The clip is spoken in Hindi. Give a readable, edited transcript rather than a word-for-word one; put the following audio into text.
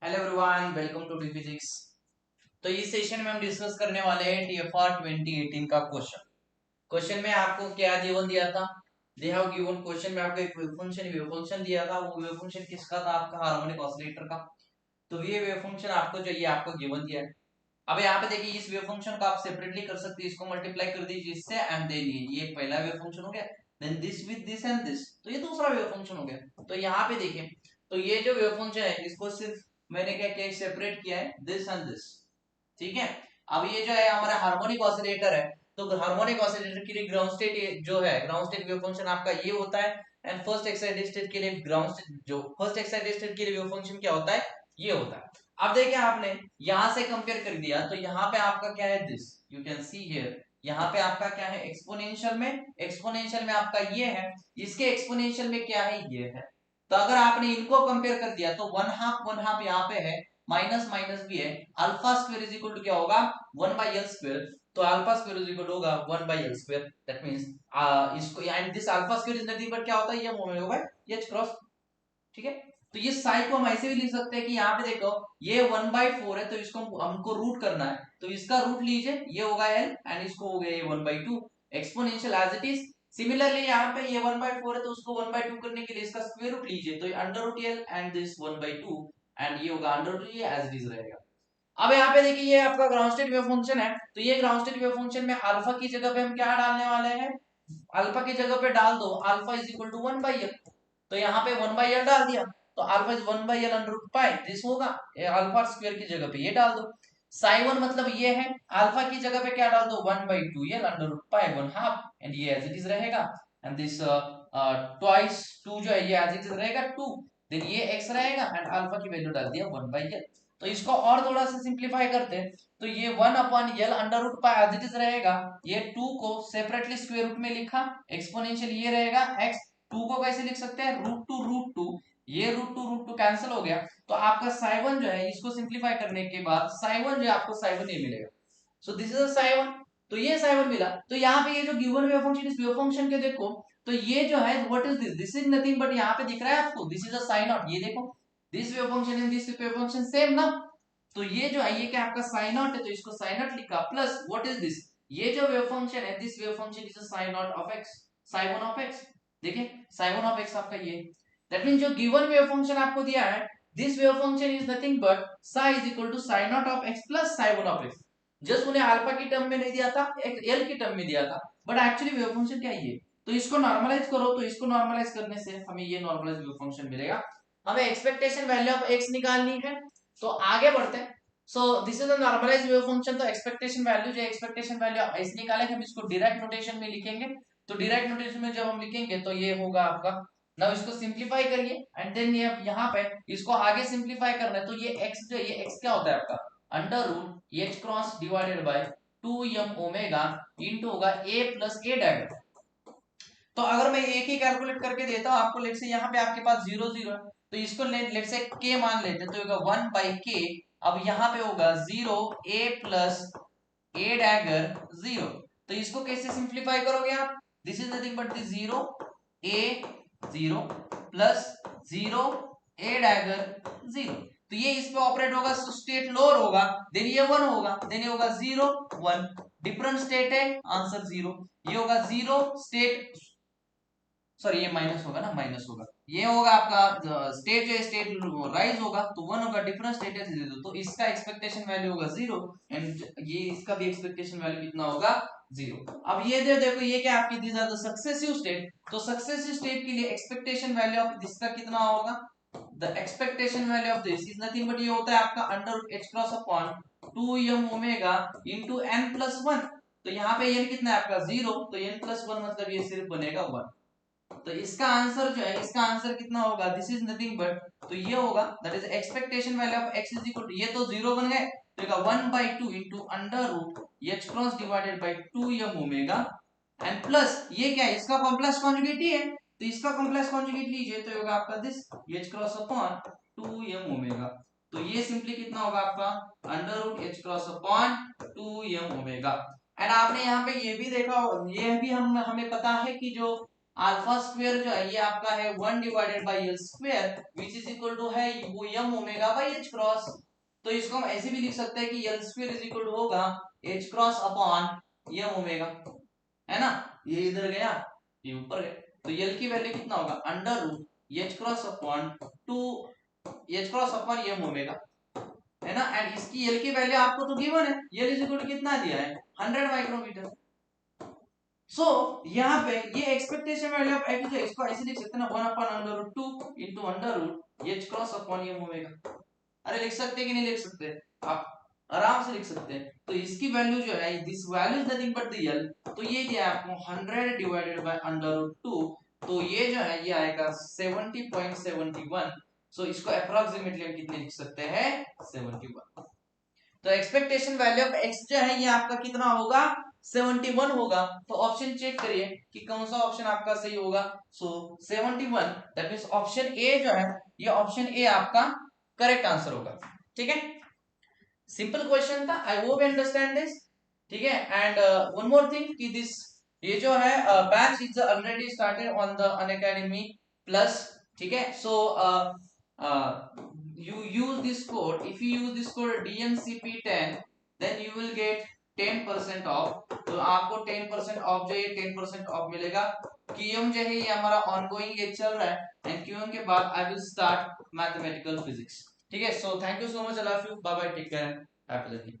Hello everyone, welcome to T physics. तो इस सेशन में हम डिस्कस करने वाले हैं टीएफआर 2018 का क्वेश्चन में आपको क्या गिवन दिया था। दे हैव गिवन क्वेश्चन में आपको एक वेव फंक्शन दिया था। वो वेव फंक्शन किसका था? आपका हार्मोनिक ऑसिलेटर का। तो ये वेव फंक्शन आपको जो ये आपको गिवन दिया है। अब यहाँ पे देखिए, इस वेव फंक्शन को आप सेपरेटली कर सकते हैं। इसको मल्टीप्लाई कर दीजिए इससे एंड देन ये पहला वेव फंक्शन हो गया। Then this with this and this, तो ये दूसरा वेव फंक्शन हो गया। तो यहाँ पे देखिए, तो ये जो वेव फंक्शन है इसको सिर्फ मैंने क्या किया, सेपरेट किया है दिस एंड दिस। ठीक है। अब ये जो है हमारा हार्मोनिक ऑसिलेटर है। तो हार्मोनिक ऑसिलेटर के लिए ग्राउंड स्टेट जो है, ग्राउंड स्टेट वेव फंक्शन आपका ये होता है। एंड फर्स्ट एक्साइटेड स्टेट के लिए ग्राउंड स्टेट, जो फर्स्ट एक्साइटेड स्टेट के लिए वेव फंक्शन क्या होता है, ये होता है। अब देखिए, आपने यहां से कंपेयर कर दिया तो यहाँ पे आपका क्या है, this you can see here. यहाँ पे आपका क्या है, एक्सपोनेंशियल में आपका ये है, इसके एक्सपोनेंशियल में क्या है, ये है। तो अगर आपने इनको कंपेयर कर दिया तो वन हाफ यहाँ पे है, माइनस माइनस भी है। Alpha square is equal to क्या होगा, 1/L²। तो अल्फा स्क्वायर इज इक्वल होगा 1/L²। दैट मींस इसको and this alpha square is nothing but क्या होता है, ये ओमेगा बाय h क्रॉस। ठीक है। तो ये साई को हम ऐसे भी लिख सकते हैं कि यहाँ पे देखो, ये 1/4 है तो इसको हमको रूट करना है। तो इसका रूट लीजिए, ये होगा l एंड इसको हो गया ये 1/2 exponential as it is. Similarly यहाँ पे ये 1/4 है तो उसको 1/2 करने के लिए इसका स्क्वायर रूट लीजिए, तो under root l and this 1/2 and ये होगा अंडर रूट, ये एज इट इज रहेगा। अब यहाँ पे देखिए, ये आपका ग्राउंड स्टेट वेव फंक्शन है। तो ये ग्राउंड स्टेट वेव फंक्शन में अल्फा की जगह पे हम क्या डालने वाले हैं, अल्फा की जगह पे डाल दो alpha is equal to 1/l। तो यहाँ पे 1/l डाल दिया, तो alpha is 1/l under root pi this होगा। अल्फा स्क्वायर की जगह पे ये डाल दो। साई वन मतलब ये है, अल्फा की जगह पे क्या डाल दो, 1/2l under root pi 1/2 and ये एज इट इज रहेगा। एंड दिस ट्वाइस 2 जो है ये एज इट इज रहेगा 2। देन ये x रहेगा एंड अल्फा की वैल्यू डाल दिया 1/l। तो इसको और थोड़ा सा सिंप्लीफाई करते हैं तो ये 1/l under root pi as it is रहेगा। ये 2 को सेपरेटली स्क्वायर रूट में लिखा, एक्सपोनेंशियल ये रहेगा x। 2 को कैसे लिख सकते हैं, √2 ये √2 कैंसिल हो गया। तो आपका साई 1 जो है, इसको सिंप्लीफाई करने के बाद साई 1 जो है आपको साई 1 ये मिलेगा। सो दिस इज साई 1। तो ये साई 1 मिला। तो यहाँ पे ये जो गिवन वेव फंक्शन, इस वेव फंक्शन के देखो, तो ये जो है what is this, this is nothing but यहाँ पे दिख रहा है आपको, this is a sine naught. ये देखो, this wave function and this wave function same ना। तो ये जो है ये क्या आपका साइन नॉट है, तो इसको साइन नॉट लिखा, प्लस व्हाट इज दिस, ये जो वेव फंक्शन है, this wave function is a sine naught of x, sine 1 of x। देखिए साइन 1 ऑफ x आपका ये, दैट मींस जो गिवन वेव फंक्शन आपको दिया है, this wave function is nothing but psi is equal to sine naught of x plus sine 1 of x। Just उन्हें अल्फा की टर्म में नहीं दिया था, एक एल की टर्म में दिया था, बट एक्चुअली वेव फंक्शन क्या है ये। तो इसको नॉर्मलाइज करो, तो इसको नॉर्मलाइज करने से हमें ये नॉर्मलाइज वेव फंक्शन मिलेगा। हमें एक्सपेक्टेशन वैल्यू ऑफ x निकालनी है। तो आगे बढ़ते हैं। So this is the normalised wave function. तो एक्सपेक्टेशन वैल्यू, जो एक्सपेक्टेशन वैल्यू इस निकाले, हम इसको डायरेक्ट नोटेशन में लिखेंगे। तो डायरेक्ट नोटेशन में जब हम लिखेंगे तो ये होगा आपका, नाउ इसको सिंपलीफाई करिए एंड देन ये यहाँ पे इसको आगे सिंपलीफाई करना है। तो ये x जो, ये x क्या होता है आपका, under root h cross divided by 2m omega into होगा a प्लस a डैगर। तो अगर मैं एक ही कैलकुलेट करके देता हूं आपको, लेट से यहाँ पे आपके पास 0 0 है, तो इसको लेट से k मान लेते हैं, तो होगा 1/k। अब यहाँ पे होगा 0 a प्लस a डैगर 0। तो इसको कैसे सिंप्लीफाई करोगे आप, this is nothing but this 0 a 0 plus 0 a dagger 0। तो ये इस पे ऑपरेट होगा, स्टेट लोअर होगा, देन ये 1 होगा, देन ये होगा 0 1, डिफरेंट स्टेट है, आंसर 0। ये होगा 0 स्टेट, सॉरी ये माइनस होगा ना, माइनस होगा, ये होगा आपका स्टेट, जो स्टेट राइज होगा तो 1 होगा, डिफरेंट स्टेट है 0। तो इसका एक्सपेक्टेशन वैल्यू होगा 0 एंड ये इसका भी एक्सपेक्टेशन वैल्यू कितना होगा, 0। अब ये देखो, ये क्या आपकी, these are the successive state. तो सक्सेसिव स्टेट के लिए एक्सपेक्टेशन वैल्यू ऑफ दिस का कितना होगा, the expectation value of this is nothing but ये होता है आपका under h cross upon 2m omega into n plus 1। तो यहाँ पे n कितना है आपका 0, तो n प्लस 1 मतलब ये सिर्फ बनेगा 1। तो इसका आंसर जो है, इसका आंसर कितना होगा, दिस इज नथिंग बट, तो ये होगा that is expectation value of x is equal to, ये तो 0 बन गए, तो होगा 1/2 into under root h cross divided by 2m omega and plus ये क्या है, इसका कॉम्प्लेक्स कॉन्जुगेट ही है, तो इसका कॉम्प्लेक्स कॉन्जुगेट लीजिए, तो होगा आपका this h cross upon 2m omega. तो ये सिंपली कितना होगा आपका, under root h cross upon 2m omega. And आपने यहाँ पे ये भी देखा, ये भी हमें पता है कि जो अल्फा स्क्वायर जो है ये आपका है 1 divided by L square which is equal to है वो M omega by H cross. तो इसको हम ऐसे भी लिख सकते हैं कि L square is equal to होगा H cross upon M omega, है ना। ये इधर गया, ये ऊपर गया, तो एल की वैल्यू कितना होगा under root H cross upon 2 H cross upon M omega, है ना। एंड इसकी एल की वैल्यू आपको तो गिवन है, एल इज इक्वल टू कितना दिया है 100 माइक्रोमीटर। सो यहाँ पे ये एक्सपेक्टेशन वैल्यू ऑफ एफ जो इसको ऐसे लिख सकते हैं ना 1 upon under root 2 into under root H cross upon M omega. अरे लिख सकते हैं कि नहीं लिख सकते, आप आराम से लिख सकते हैं। तो इसकी वैल्यू जो है this value is nothing but the L, तो ये दिया आपको 100 डिवाइडेड बाय अंडर रूट 2, तो ये जो है ये आएगा 70.71। सो इसको अप्रोक्सीमेटली हम कितने लिख सकते हैं 71। तो एक्सपेक्टेशन वैल्यू ऑफ x जो है ये आपका कितना होगा 71 होगा। तो ऑप्शन चेक करिए कि कौन सा ऑप्शन आपका सही होगा। सो 71 दैट मींस ऑप्शन ए जो है ये ऑप्शन ए आपका करेक्ट आंसर होगा। ठीक है, सिंपल क्वेश्चन था, I hope you understand this. ठीक है, एंड वन मोर थिंग कि दिस ये जो है batch is already started on the Unacademy plus. ठीक है, सो you use this code, if you use this code DMCP10 then you will get 10% of. तो आपको 10% ऑफ जो है 10% ऑफ मिलेगा। क्यूएम जो है ये हमारा ऑनगोइंग ये चल रहा है एंड क्यूएम के बाद I will start mathematical physics. ठीक है, so thank you so much, I love you, bye bye, take care, happy learning.